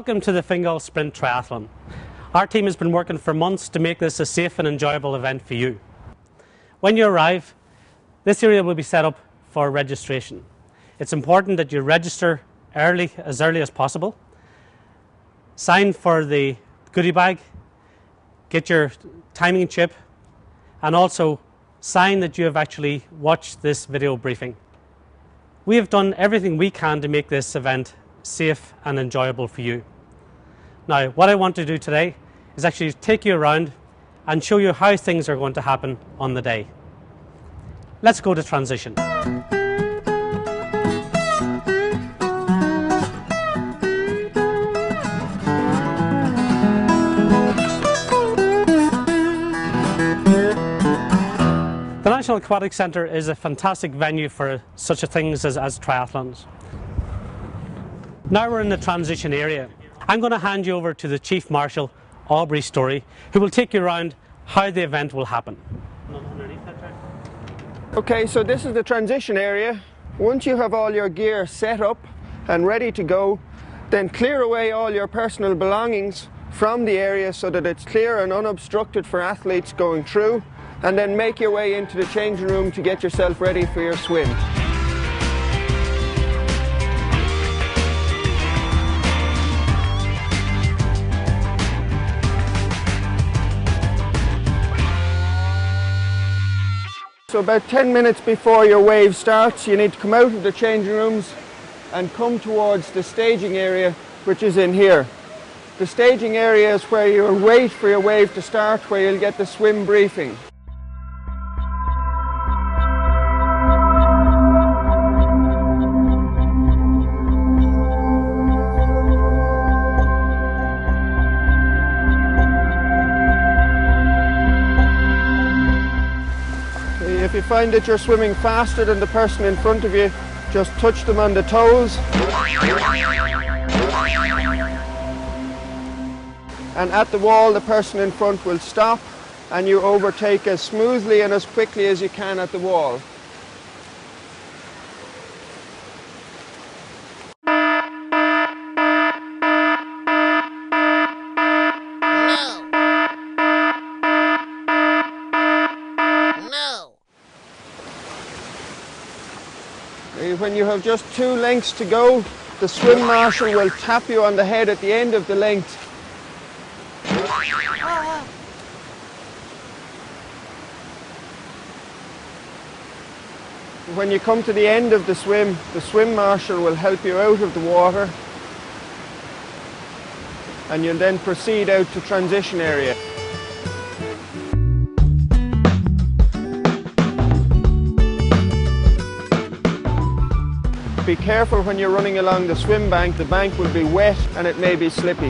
Welcome to the Fingal Sprint Triathlon. Our team has been working for months to make this a safe and enjoyable event for you. When you arrive, this area will be set up for registration. It's important that you register as early as possible, sign for the goodie bag, get your timing chip, and also sign that you have actually watched this video briefing. We have done everything we can to make this event safe and enjoyable for you. Now, what I want to do today is actually take you around and show you how things are going to happen on the day. Let's go to transition. The National Aquatic Centre is a fantastic venue for such things as triathlons. Now we're in the transition area. I'm going to hand you over to the Chief Marshal, Aubrey Story, who will take you around how the event will happen. Okay, so this is the transition area. Once you have all your gear set up and ready to go, then clear away all your personal belongings from the area so that it's clear and unobstructed for athletes going through, and then make your way into the changing room to get yourself ready for your swim. So about 10 minutes before your wave starts, you need to come out of the changing rooms and come towards the staging area, which is in here. The staging area is where you'll wait for your wave to start, where you'll get the swim briefing. If you find that you're swimming faster than the person in front of you, just touch them on the toes. And at the wall, the person in front will stop and you overtake as smoothly and as quickly as you can at the wall. When you have just 2 lengths to go, the swim marshal will tap you on the head at the end of the length. When you come to the end of the swim marshal will help you out of the water, and you'll then proceed out to transition area. Be careful when you're running along the swim bank. The bank will be wet and it may be slippy.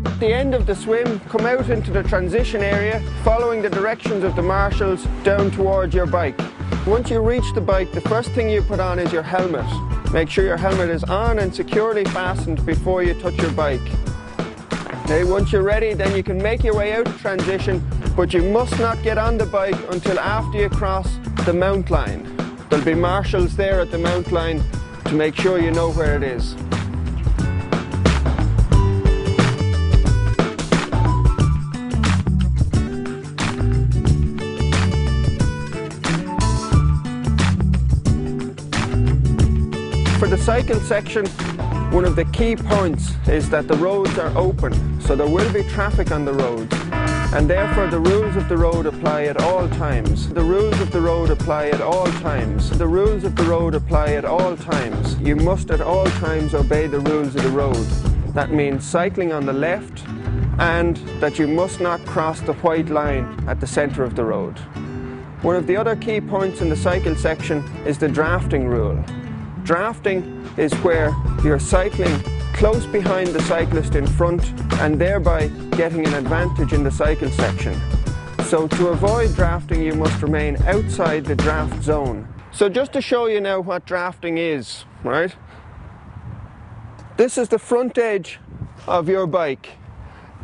At the end of the swim, come out into the transition area, following the directions of the marshals down towards your bike. Once you reach the bike, the first thing you put on is your helmet. Make sure your helmet is on and securely fastened before you touch your bike. Okay, once you're ready, then you can make your way out of transition, but you must not get on the bike until after you cross the mount line. There'll be marshals there at the mount line to make sure you know where it is. For the cycle section, one of the key points is that the roads are open, so there will be traffic on the roads. And therefore the rules of the road apply at all times. The rules of the road apply at all times. The rules of the road apply at all times. You must at all times obey the rules of the road. That means cycling on the left, and that you must not cross the white line at the centre of the road. One of the other key points in the cycle section is the drafting rule. Drafting is where you're cycling close behind the cyclist in front and thereby getting an advantage in the cycle section. So to avoid drafting, you must remain outside the draft zone. So just to show you now what drafting is, right? This is the front edge of your bike.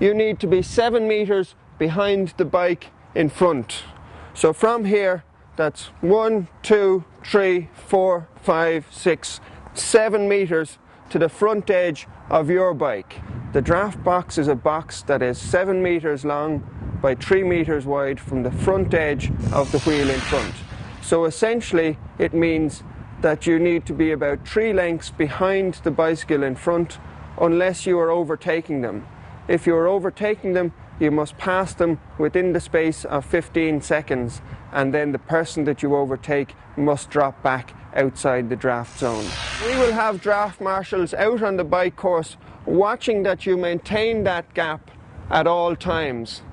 You need to be 7 meters behind the bike in front. So from here, that's 1, 2, 3, 4, 5, 6, 7 meters to the front edge of your bike. The draft box is a box that is 7 meters long by 3 meters wide from the front edge of the wheel in front. So essentially it means that you need to be about 3 lengths behind the bicycle in front unless you are overtaking them. If you are overtaking them, you must pass them within the space of 15 seconds, and then the person that you overtake must drop back outside the draft zone. We will have draft marshals out on the bike course watching that you maintain that gap at all times.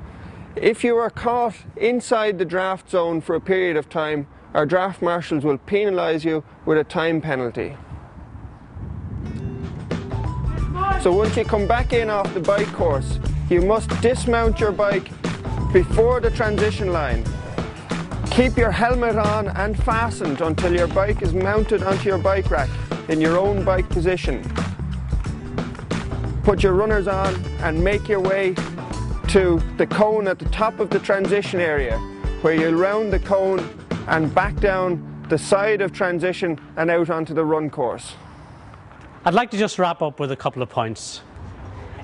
If you are caught inside the draft zone for a period of time, our draft marshals will penalise you with a time penalty. So once you come back in off the bike course, you must dismount your bike before the transition line. Keep your helmet on and fastened until your bike is mounted onto your bike rack in your own bike position. Put your runners on and make your way to the cone at the top of the transition area, where you'll round the cone and back down the side of transition and out onto the run course. I'd like to just wrap up with a couple of points.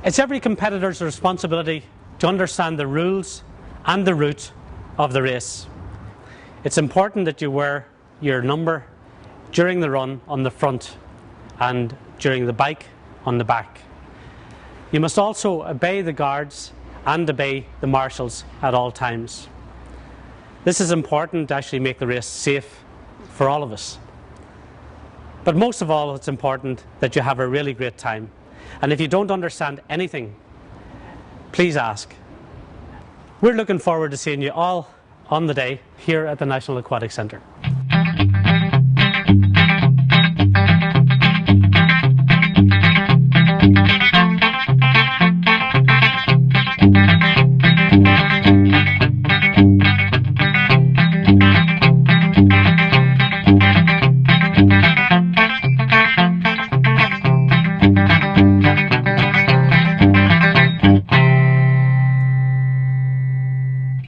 It's every competitor's responsibility to understand the rules and the route of the race. It's important that you wear your number during the run on the front and during the bike on the back. You must also obey the guards and obey the marshals at all times. This is important to actually make the race safe for all of us. But most of all, it's important that you have a really great time. And if you don't understand anything, please ask. We're looking forward to seeing you all on the day here at the National Aquatic Centre.